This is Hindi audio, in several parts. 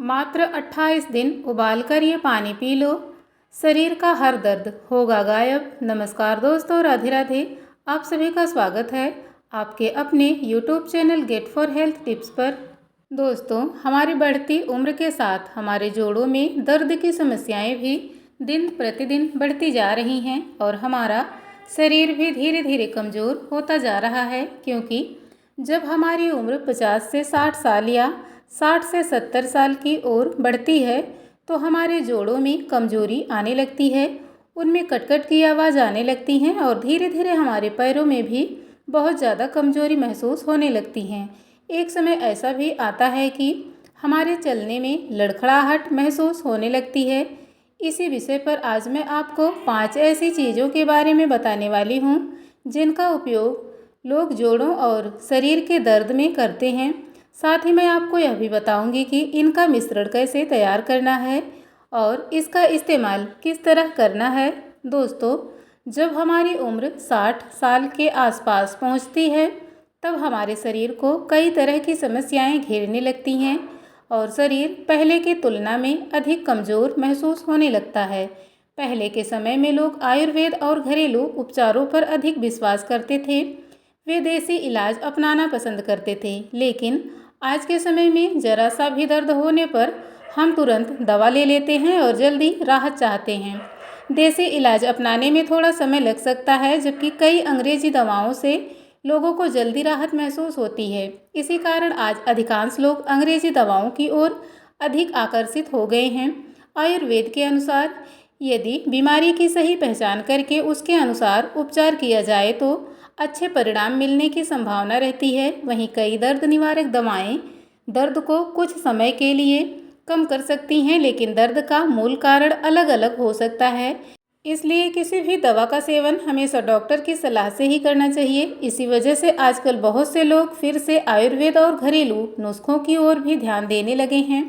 मात्र 28 दिन उबाल कर ये पानी पी लो, शरीर का हर दर्द होगा गायब। नमस्कार दोस्तों, राधे राधे। आप सभी का स्वागत है आपके अपने YouTube channel get for health tips पर। दोस्तों, हमारी बढ़ती उम्र के साथ हमारे जोड़ों में दर्द की समस्याएं भी दिन प्रतिदिन बढ़ती जा रही हैं और हमारा शरीर भी धीरे धीरे कमज़ोर होता जा रहा है, क्योंकि जब हमारी उम्र 50 से 60 साल या 60 से 70 साल की ओर बढ़ती है तो हमारे जोड़ों में कमजोरी आने लगती है, उनमें कटकट की आवाज़ आने लगती है और धीरे धीरे हमारे पैरों में भी बहुत ज़्यादा कमजोरी महसूस होने लगती हैं। एक समय ऐसा भी आता है कि हमारे चलने में लड़खड़ाहट महसूस होने लगती है। इसी विषय पर आज मैं आपको 5 ऐसी चीज़ों के बारे में बताने वाली हूँ जिनका उपयोग लोग जोड़ों और शरीर के दर्द में करते हैं। साथ ही मैं आपको यह भी बताऊंगी कि इनका मिश्रण कैसे तैयार करना है और इसका इस्तेमाल किस तरह करना है। दोस्तों, जब हमारी उम्र 60 साल के आसपास पहुंचती है तब हमारे शरीर को कई तरह की समस्याएं घेरने लगती हैं और शरीर पहले की तुलना में अधिक कमज़ोर महसूस होने लगता है। पहले के समय में लोग आयुर्वेद और घरेलू उपचारों पर अधिक विश्वास करते थे। वे देसी इलाज अपनाना पसंद करते थे, लेकिन आज के समय में ज़रा सा भी दर्द होने पर हम तुरंत दवा ले लेते हैं और जल्दी राहत चाहते हैं। देसी इलाज अपनाने में थोड़ा समय लग सकता है, जबकि कई अंग्रेजी दवाओं से लोगों को जल्दी राहत महसूस होती है। इसी कारण आज अधिकांश लोग अंग्रेजी दवाओं की ओर अधिक आकर्षित हो गए हैं। आयुर्वेद के अनुसार यदि बीमारी की सही पहचान करके उसके अनुसार उपचार किया जाए तो अच्छे परिणाम मिलने की संभावना रहती है। वहीं कई दर्द निवारक दवाएं दर्द को कुछ समय के लिए कम कर सकती हैं, लेकिन दर्द का मूल कारण अलग अलग हो सकता है। इसलिए किसी भी दवा का सेवन हमेशा डॉक्टर की सलाह से ही करना चाहिए। इसी वजह से आजकल बहुत से लोग फिर से आयुर्वेद और घरेलू नुस्खों की ओर भी ध्यान देने लगे हैं।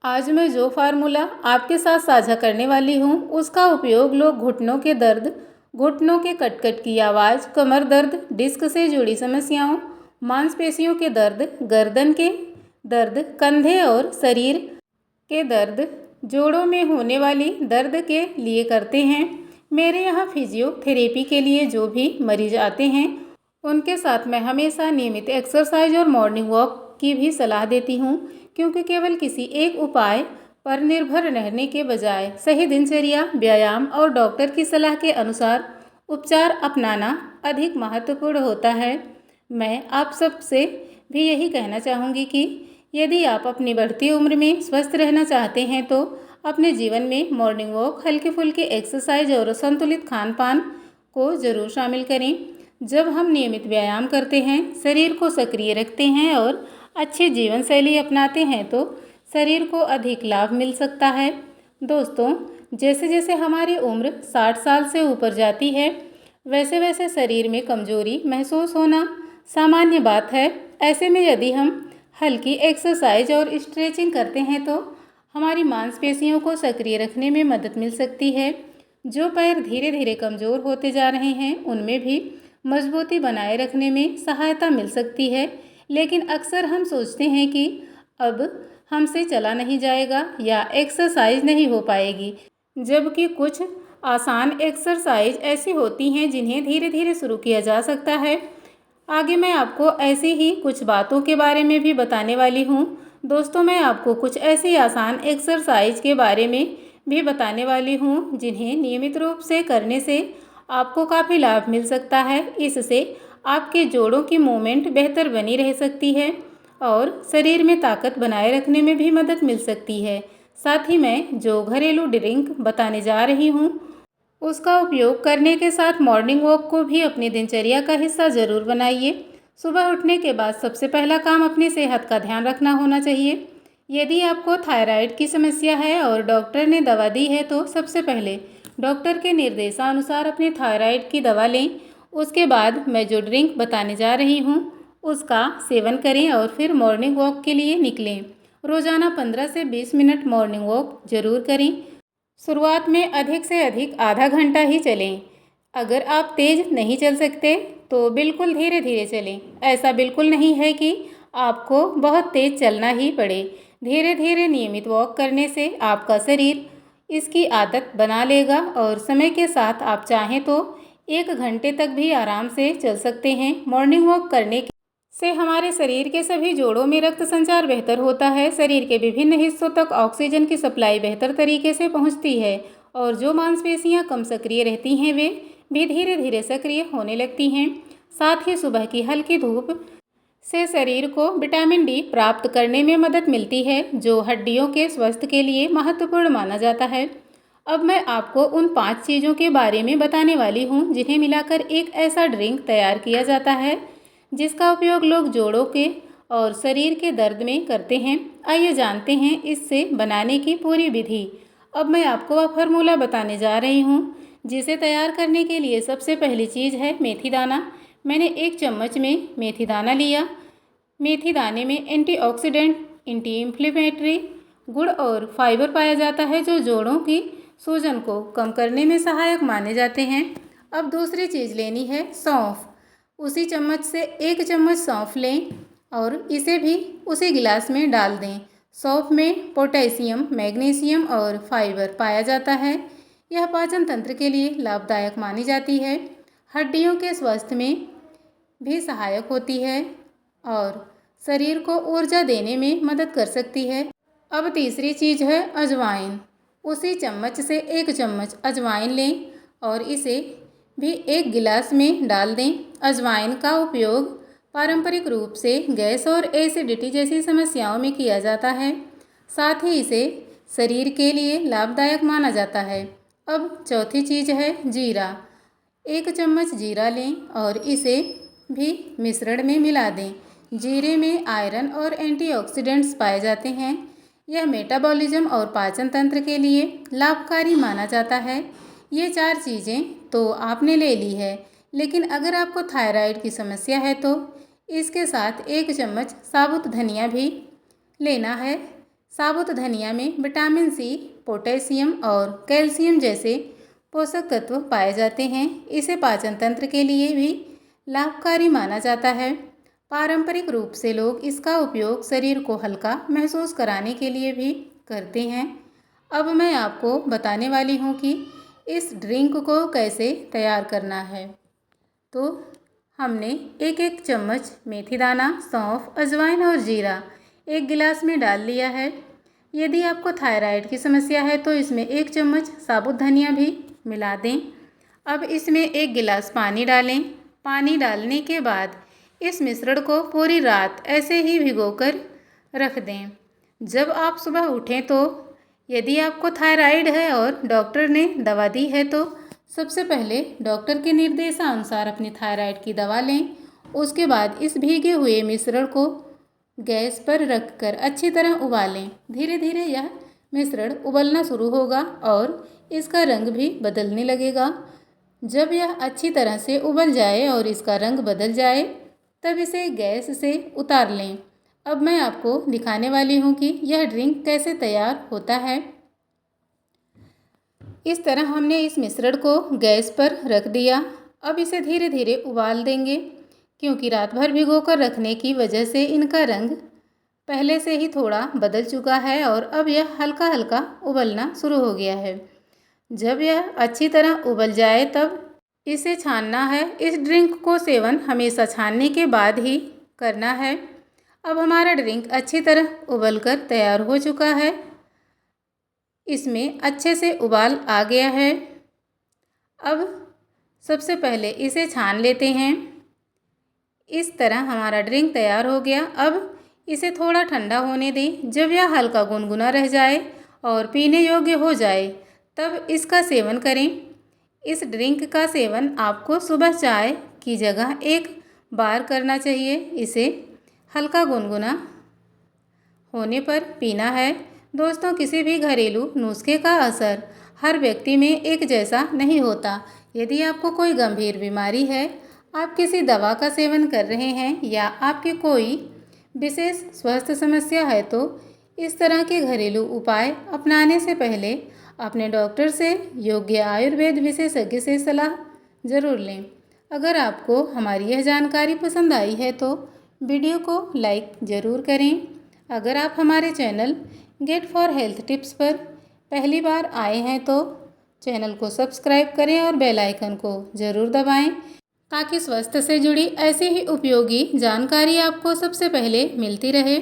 आज मैं जो फार्मूला आपके साथ साझा करने वाली हूँ उसका उपयोग लोग घुटनों के दर्द, घुटनों के कटकट की आवाज़, कमर दर्द, डिस्क से जुड़ी समस्याओं, मांसपेशियों के दर्द, गर्दन के दर्द, कंधे और शरीर के दर्द, जोड़ों में होने वाली दर्द के लिए करते हैं। मेरे यहाँ फिजियोथेरेपी के लिए जो भी मरीज आते हैं उनके साथ मैं हमेशा नियमित एक्सरसाइज और मॉर्निंग वॉक की भी सलाह देती हूँ, क्योंकि केवल किसी एक उपाय पर निर्भर रहने के बजाय सही दिनचर्या, व्यायाम और डॉक्टर की सलाह के अनुसार उपचार अपनाना अधिक महत्वपूर्ण होता है। मैं आप सबसे भी यही कहना चाहूँगी कि यदि आप अपनी बढ़ती उम्र में स्वस्थ रहना चाहते हैं तो अपने जीवन में मॉर्निंग वॉक, हल्की फुल्की एक्सरसाइज और संतुलित खान पान को ज़रूर शामिल करें। जब हम नियमित व्यायाम करते हैं, शरीर को सक्रिय रखते हैं और अच्छी जीवन शैली अपनाते हैं तो शरीर को अधिक लाभ मिल सकता है। दोस्तों, जैसे जैसे हमारी उम्र 60 साल से ऊपर जाती है वैसे वैसे शरीर में कमजोरी महसूस होना सामान्य बात है। ऐसे में यदि हम हल्की एक्सरसाइज और स्ट्रेचिंग करते हैं तो हमारी मांसपेशियों को सक्रिय रखने में मदद मिल सकती है। जो पैर धीरे धीरे कमज़ोर होते जा रहे हैं उनमें भी मजबूती बनाए रखने में सहायता मिल सकती है। लेकिन अक्सर हम सोचते हैं कि अब हमसे चला नहीं जाएगा या एक्सरसाइज नहीं हो पाएगी, जबकि कुछ आसान एक्सरसाइज ऐसी होती हैं जिन्हें धीरे धीरे शुरू किया जा सकता है। आगे मैं आपको ऐसी ही कुछ बातों के बारे में भी बताने वाली हूँ। दोस्तों, मैं आपको कुछ ऐसी आसान एक्सरसाइज के बारे में भी बताने वाली हूँ जिन्हें नियमित रूप से करने से आपको काफ़ी लाभ मिल सकता है। इससे आपके जोड़ों की मूवमेंट बेहतर बनी रह सकती है और शरीर में ताकत बनाए रखने में भी मदद मिल सकती है। साथ ही मैं जो घरेलू ड्रिंक बताने जा रही हूँ उसका उपयोग करने के साथ मॉर्निंग वॉक को भी अपनी दिनचर्या का हिस्सा ज़रूर बनाइए। सुबह उठने के बाद सबसे पहला काम अपनी सेहत का ध्यान रखना होना चाहिए। यदि आपको थायराइड की समस्या है और डॉक्टर ने दवा दी है तो सबसे पहले डॉक्टर के निर्देशानुसार अपनी थायराइड की दवा लें। उसके बाद मैं जो ड्रिंक बताने जा रही हूँ उसका सेवन करें और फिर मॉर्निंग वॉक के लिए निकलें। रोज़ाना 15 से 20 मिनट मॉर्निंग वॉक ज़रूर करें। शुरुआत में अधिक से अधिक आधा घंटा ही चलें। अगर आप तेज़ नहीं चल सकते तो बिल्कुल धीरे धीरे चलें। ऐसा बिल्कुल नहीं है कि आपको बहुत तेज़ चलना ही पड़े। धीरे धीरे नियमित वॉक करने से आपका शरीर इसकी आदत बना लेगा और समय के साथ आप चाहें तो 1 घंटे तक भी आराम से चल सकते हैं। मॉर्निंग वॉक करने से हमारे शरीर के सभी जोड़ों में रक्त संचार बेहतर होता है, शरीर के विभिन्न हिस्सों तक ऑक्सीजन की सप्लाई बेहतर तरीके से पहुंचती है और जो मांसपेशियां कम सक्रिय रहती हैं वे भी धीरे धीरे सक्रिय होने लगती हैं। साथ ही सुबह की हल्की धूप से शरीर को विटामिन डी प्राप्त करने में मदद मिलती है, जो हड्डियों के स्वास्थ्य के लिए महत्वपूर्ण माना जाता है। अब मैं आपको उन 5 चीज़ों के बारे में बताने वाली हूँ जिन्हें मिलाकर एक ऐसा ड्रिंक तैयार किया जाता है जिसका उपयोग लोग जोड़ों के और शरीर के दर्द में करते हैं। आइए जानते हैं इससे बनाने की पूरी विधि। अब मैं आपको वह फार्मूला बताने जा रही हूँ जिसे तैयार करने के लिए सबसे पहली चीज़ है मेथी दाना। मैंने 1 चम्मच में मेथी दाना लिया। मेथी दाने में एंटीऑक्सीडेंट, एंटी इन्फ्लेमेटरी गुण और फाइबर पाया जाता है जो जोड़ों की सूजन को कम करने में सहायक माने जाते हैं। अब दूसरी चीज़ लेनी है सौंफ। उसी चम्मच से 1 चम्मच सौंफ लें और इसे भी उसी गिलास में डाल दें। सौंफ में पोटेशियम, मैग्नीशियम और फाइबर पाया जाता है। यह पाचन तंत्र के लिए लाभदायक मानी जाती है, हड्डियों के स्वास्थ्य में भी सहायक होती है और शरीर को ऊर्जा देने में मदद कर सकती है। अब तीसरी चीज़ है अजवाइन। उसी चम्मच से 1 चम्मच अजवाइन लें और इसे भी 1 गिलास में डाल दें। अजवाइन का उपयोग पारंपरिक रूप से गैस और एसिडिटी जैसी समस्याओं में किया जाता है, साथ ही इसे शरीर के लिए लाभदायक माना जाता है। अब चौथी चीज़ है जीरा। 1 चम्मच जीरा लें और इसे भी मिश्रण में मिला दें। जीरे में आयरन और एंटीऑक्सीडेंट्स पाए जाते हैं। यह मेटाबॉलिज्म और पाचन तंत्र के लिए लाभकारी माना जाता है। ये 4 चीज़ें तो आपने ले ली है, लेकिन अगर आपको थायराइड की समस्या है तो इसके साथ 1 चम्मच साबुत धनिया भी लेना है। साबुत धनिया में विटामिन सी, पोटेशियम और कैल्शियम जैसे पोषक तत्व पाए जाते हैं। इसे पाचन तंत्र के लिए भी लाभकारी माना जाता है। पारंपरिक रूप से लोग इसका उपयोग शरीर को हल्का महसूस कराने के लिए भी करते हैं। अब मैं आपको बताने वाली हूँ कि इस ड्रिंक को कैसे तैयार करना है। तो हमने 1-1 चम्मच मेथी दाना, सौंफ, अजवाइन और जीरा 1 गिलास में डाल लिया है। यदि आपको थायराइड की समस्या है तो इसमें 1 चम्मच साबुत धनिया भी मिला दें। अब इसमें 1 गिलास पानी डालें। पानी डालने के बाद इस मिश्रण को पूरी रात ऐसे ही भिगोकर रख दें। जब आप सुबह उठें तो यदि आपको थायराइड है और डॉक्टर ने दवा दी है तो सबसे पहले डॉक्टर के निर्देशानुसार अपनी थायराइड की दवा लें। उसके बाद इस भीगे हुए मिश्रण को गैस पर रखकर अच्छी तरह उबालें। धीरे धीरे यह मिश्रण उबलना शुरू होगा और इसका रंग भी बदलने लगेगा। जब यह अच्छी तरह से उबल जाए और इसका रंग बदल जाए तब इसे गैस से उतार लें। अब मैं आपको दिखाने वाली हूँ कि यह ड्रिंक कैसे तैयार होता है। इस तरह हमने इस मिश्रण को गैस पर रख दिया। अब इसे धीरे धीरे उबाल देंगे, क्योंकि रात भर भिगोकर रखने की वजह से इनका रंग पहले से ही थोड़ा बदल चुका है और अब यह हल्का हल्का उबलना शुरू हो गया है। जब यह अच्छी तरह उबल जाए तब इसे छानना है। इस ड्रिंक को सेवन हमेशा छानने के बाद ही करना है। अब हमारा ड्रिंक अच्छी तरह उबलकर तैयार हो चुका है। इसमें अच्छे से उबाल आ गया है। अब सबसे पहले इसे छान लेते हैं। इस तरह हमारा ड्रिंक तैयार हो गया। अब इसे थोड़ा ठंडा होने दें। जब यह हल्का गुनगुना रह जाए और पीने योग्य हो जाए तब इसका सेवन करें। इस ड्रिंक का सेवन आपको सुबह चाय की जगह 1 बार करना चाहिए। इसे हल्का गुनगुना होने पर पीना है। दोस्तों, किसी भी घरेलू नुस्खे का असर हर व्यक्ति में एक जैसा नहीं होता। यदि आपको कोई गंभीर बीमारी है, आप किसी दवा का सेवन कर रहे हैं या आपकी कोई विशेष स्वास्थ्य समस्या है तो इस तरह के घरेलू उपाय अपनाने से पहले अपने डॉक्टर से योग्य आयुर्वेद विशेषज्ञ से सलाह ज़रूर लें। अगर आपको हमारी यह जानकारी पसंद आई है तो वीडियो को लाइक ज़रूर करें। अगर आप हमारे channel get for health tips पर पहली बार आए हैं तो चैनल को सब्सक्राइब करें और बेल आइकन को ज़रूर दबाएं ताकि स्वास्थ्य से जुड़ी ऐसी ही उपयोगी जानकारी आपको सबसे पहले मिलती रहे।